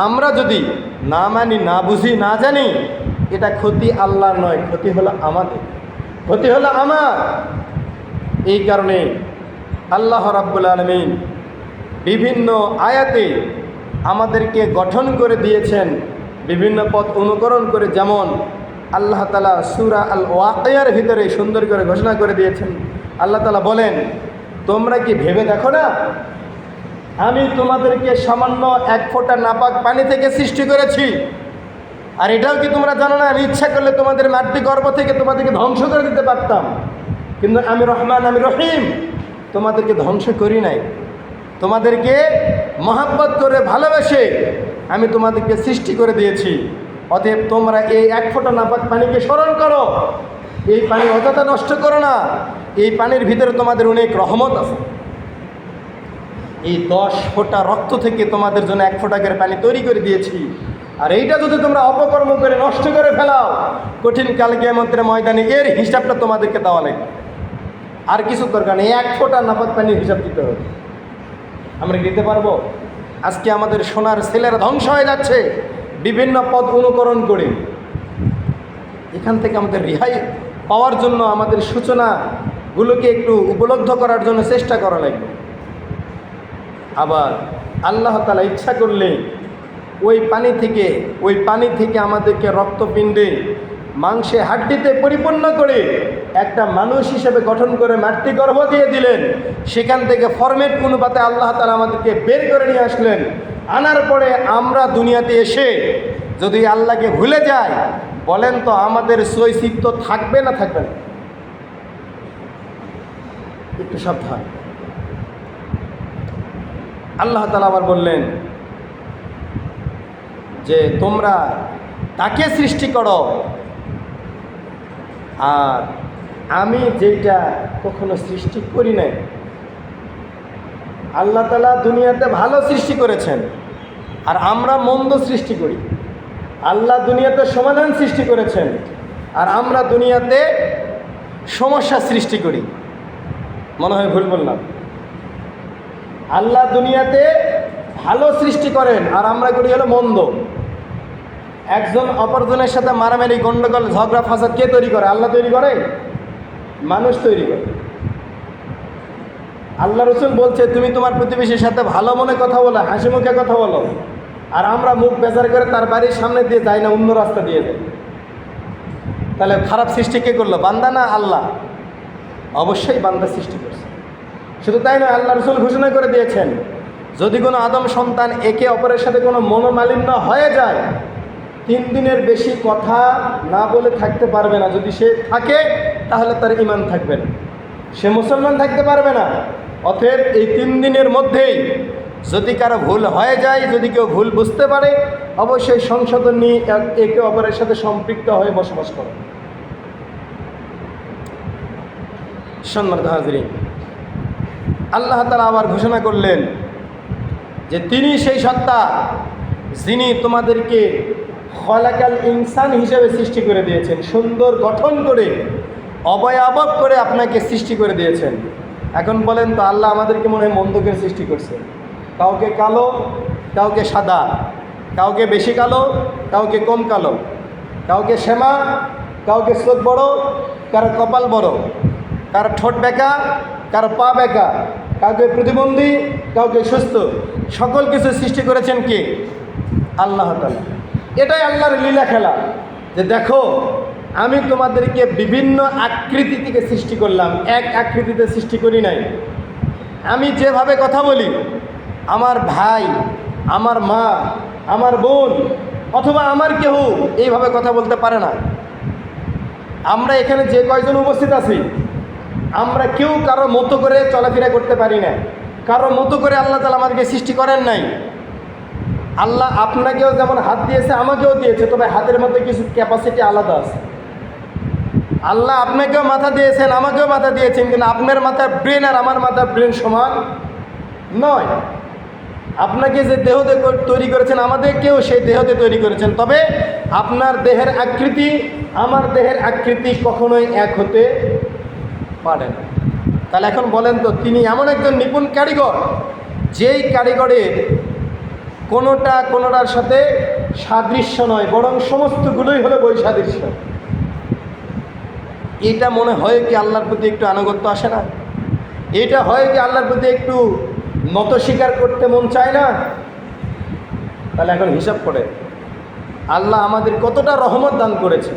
আমরা যদি না মানি, না বুঝি, না জানি, এটা ক্ষতি আল্লাহর নয়, ক্ষতি হলো আমাদের, ক্ষতি হলো আমার। এই কারণে আল্লাহ রাব্বুল আলামিন বিভিন্ন আয়াতে আমাদেরকে গঠন করে দিয়েছেন বিভিন্ন পথ অনুকরণ করে। যেমন আল্লাহ তাআলা সূরা আল ওয়াকিয়ার ভিতরে সুন্দর করে ঘোষণা করে দিয়েছেন। আল্লাহ তাআলা বলেন, তোমরা কি ভেবে দেখো না আমি তোমাদেরকে সামান্য এক ফোঁটা নাপাক পানি থেকে সৃষ্টি করেছি? আর এটাও কি তোমরা জানো না আমি ইচ্ছা করলে তোমাদের মাতৃ গর্ভ থেকে তোমাদেরকে ধ্বংস করে দিতে পারতাম, কিন্তু আমি রহমান, আমি রহিম, তোমাদেরকে ধ্বংস করি নাই। তোমাদেরকে মহব্বত করে ভালোবেসে আমি তোমাদেরকে সৃষ্টি করে দিয়েছি। অতএব তোমরা এই এক ফোঁটা নাপাক পানিকে স্মরণ করো, এই পানি অযথা নষ্ট করো না। এই পানির ভিতরে তোমাদের অনেক রহমত আছে। এই 10 ফোঁটা রক্ত থেকে তোমাদের জন্য 1 ফোঁটা করে পানি তৈরি করে দিয়েছি। আর এইটা যদি তোমরা অপকর্ম করে নষ্ট করে ফেলাও, কঠিন কাল কিয়ামতের ময়দানে এর হিসাবটা তোমাদেরকে দেওয়া লাগবে। আর কিছু দরকার নেই, 1 ফোঁটা নাপাক পানির হিসাব দিতে হবে। আমরা দিতে পারবো? আজকে আমাদের সোনার ছেলেরা ধ্বংস হয়ে যাচ্ছে বিভিন্ন পথ অনুকরণ করে। এখান থেকে আমাদের রেহাই পাওয়ার জন্য আমাদের সূচনাগুলোকে একটু উপলব্ধ করার জন্য চেষ্টা করা লাগবে। আবার আল্লাহ তাআলা ইচ্ছা করলে ওই পানি থেকে আমাদেরকে রক্তপিণ্ডে, মাংসে, হাড্ডিতে পরিপূর্ণ করে একটা মানুষ হিসেবে গঠন করে মাতৃগর্ভ দিয়ে দিলেন। সেখান থেকে ফরম্যাট অনুপাতে আল্লাহ তাআলা আমাদেরকে বের করে নিয়ে আসলেন। আনার পরে আমরা দুনিয়াতে এসে যদি আল্লাহকে ভুলে যাই, বলেন তো আমাদের সৈচিত্য থাকবে না থাকবে না? একটু সাবধান। আল্লাহ তাআলা আবার বললেন যে তোমরা তাকে সৃষ্টি করো, আর আমি যেটা কখনো সৃষ্টি করি নাই। আল্লাহ তাআলা দুনিয়াতে ভালো সৃষ্টি করেছেন, আর আমরা মন্দ সৃষ্টি করি। আল্লাহ দুনিয়াতে সমাধান সৃষ্টি করেছেন, আর আমরা দুনিয়াতে সমস্যা সৃষ্টি করি। মনে হয় ভুল বললাম? আল্লাহ দুনিয়াতে ভালো সৃষ্টি করেন, আর আমরা করি হলো মন্দ। একজন অপরজনের সাথে মারামারি, গন্ডগোল, ঝগড়া ফাসাদ কে তৈরি করে? আল্লাহ তৈরি করে? মানুষ তৈরি করে। আল্লাহ রাসূল বলছে, তুমি তোমার প্রতিবেশীর সাথে ভালো মনে কথা বলো, হাসি মুখে কথা বলো। আর আমরা মুখ বেজার করে তার বাড়ির সামনে দিয়ে যাই না, অন্য রাস্তা দিয়ে যাই। তাহলে খারাপ সৃষ্টি কে করলো? বান্দা না আল্লাহ? অবশ্যই বান্দা সৃষ্টি করছে। শুধু তাই নয়, আল্লাহ রাসূল ঘোষণা করে দিয়েছেন, যদি কোনো আদম সন্তান একে অপরের সাথে কোনো মনোমালিন্য হয়ে যায়, 3 দিনের বেশি কথা না বলে থাকতে পারবে না। যদি সে থাকে তাহলে তার ঈমান থাকবে না, সে মুসলমান থাকতে পারবে না। অতএব এই 3 দিনের মধ্যেই যদি কারো ভুল হয়ে যায়, যদি কেউ ভুল বুঝতে পারে, অবশ্যই সংশোধন নিয়ে একে অপরের সাথে সম্পৃক্ত হয়ে বসবাস করে। সম্মানিত হাজরিন, আল্লাহ তাআলা আবার ঘোষণা করলেন যে তিনি সেই সত্তা যিনি তোমাদেরকে খলাকাল ইনসান হিসেবে সৃষ্টি করে দিয়েছেন, সুন্দর গঠন করে, অবয়ব করে আপনাকে সৃষ্টি করে দিয়েছেন। এখন বলেন তো, আল্লাহ আমাদেরকে মনে হয় মন্দকে সৃষ্টি করছে? কাউকে কালো, কাউকে সাদা, কাউকে বেশি কালো, কাউকে কম কালো, কাউকে শ্যামা, কাউকে চোখ বড়, কারো কপাল বড়, কারো ঠোঁট বেঁকা, কারো পা বেঁকা, কাউকে প্রতিবন্ধী, কাউকে সুস্থ। সকল কিছু সৃষ্টি করেছেন কে? আল্লাহ তাআলা। এটাই আল্লাহর লীলা খেলা, যে দেখো আমি তোমাদেরকে বিভিন্ন আকৃতি থেকে সৃষ্টি করলাম, এক আকৃতিতে সৃষ্টি করি নাই। আমি যেভাবে কথা বলি, আমার ভাই, আমার মা, আমার বোন অথবা আমার কেউ এইভাবে কথা বলতে পারে না। আমরা এখানে যে কয়জন উপস্থিত আছি, আমরা কেউ কারো মতো করে চলাফেরা করতে পারি না। কারো মতো করে আল্লাহ তাআলা আমাদেরকে সৃষ্টি করেন নাই। আল্লাহ আপনাকেও যেমন হাত দিয়েছে, আমাকেও দিয়েছে, তবে হাতের মধ্যে কিছু ক্যাপাসিটি আলাদা আছে। আল্লাহ আপনাকেও মাথা দিয়েছেন, আমাকেও মাথা দিয়েছেন, কিন্তু আপনার মাথার ব্রেন আর আমার মাথার ব্রেন সমান নয়। আপনাকে যে দেহ তৈরি করেছেন, আমাদেরকেও সেই দেহতে তৈরি করেছেন, তবে আপনার দেহের আকৃতি আমার দেহের আকৃতি কখনোই এক হতে পারে না। তাহলে এখন বলেন তো, তিনি এমন একজন নিপুণ কারিগর, যেই কারিগরের কোনোটার সাথে সাদৃশ্য নয়, বরং সমস্তগুলোই হলো বৈসাদৃশ্য। এটা মনে হয় কি আল্লাহর প্রতি একটু আনুগত্য আসে না? এটা হয় কি আল্লাহর প্রতি একটু নত স্বীকার করতে মন চায় না? তাহলে এখন হিসাব করে আল্লাহ আমাদের কতটা রহমত দান করেছে।